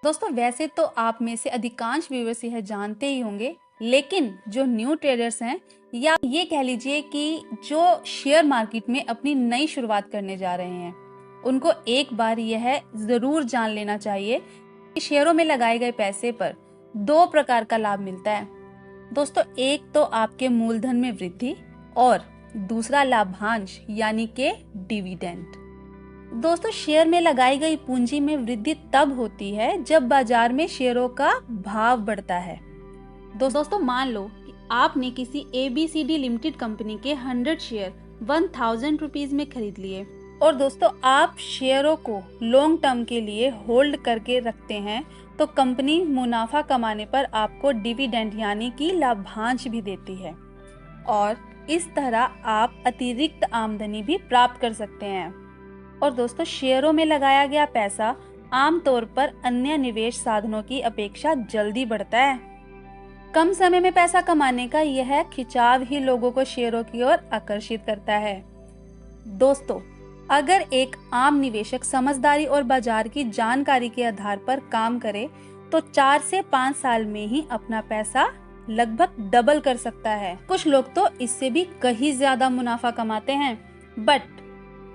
दोस्तों वैसे तो आप में से अधिकांश व्यूअर्स यह जानते ही होंगे, लेकिन जो न्यू ट्रेडर्स हैं या ये कह लीजिए कि जो शेयर मार्केट में अपनी नई शुरुआत करने जा रहे हैं, उनको एक बार यह जरूर जान लेना चाहिए कि शेयरों में लगाए गए पैसे पर दो प्रकार का लाभ मिलता है। दोस्तों एक तो आपके मूलधन में वृद्धि और दूसरा लाभांश यानी के डिविडेंड। दोस्तों शेयर में लगाई गई पूंजी में वृद्धि तब होती है जब बाजार में शेयरों का भाव बढ़ता है। दोस्तों मान लो कि आपने किसी ABCD लिमिटेड कंपनी के 100 शेयर 1000 रुपीज में खरीद लिए और दोस्तों आप शेयरों को लॉन्ग टर्म के लिए होल्ड करके रखते हैं, तो कंपनी मुनाफा कमाने पर आपको डिविडेंड यानी कि लाभांश भी देती है और इस तरह आप अतिरिक्त आमदनी भी प्राप्त कर सकते हैं। और दोस्तों शेयरों में लगाया गया पैसा आमतौर पर अन्य निवेश साधनों की अपेक्षा जल्दी बढ़ता है। कम समय में पैसा कमाने का यह खिंचाव ही लोगों को शेयरों की ओर आकर्षित करता है। दोस्तों अगर एक आम निवेशक समझदारी और बाजार की जानकारी के आधार पर काम करे तो 4 से 5 साल में ही अपना पैसा लगभग डबल कर सकता है। कुछ लोग तो इससे भी कहीं ज्यादा मुनाफा कमाते हैं, बट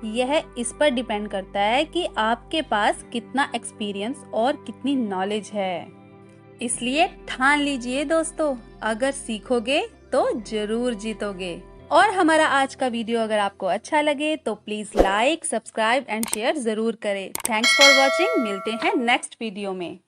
यह इस पर डिपेंड करता है कि आपके पास कितना एक्सपीरियंस और कितनी नॉलेज है। इसलिए ठान लीजिए दोस्तों, अगर सीखोगे तो जरूर जीतोगे। और हमारा आज का वीडियो अगर आपको अच्छा लगे तो please like, subscribe and share जरूर करें। Thanks for watching. मिलते हैं नेक्स्ट वीडियो में।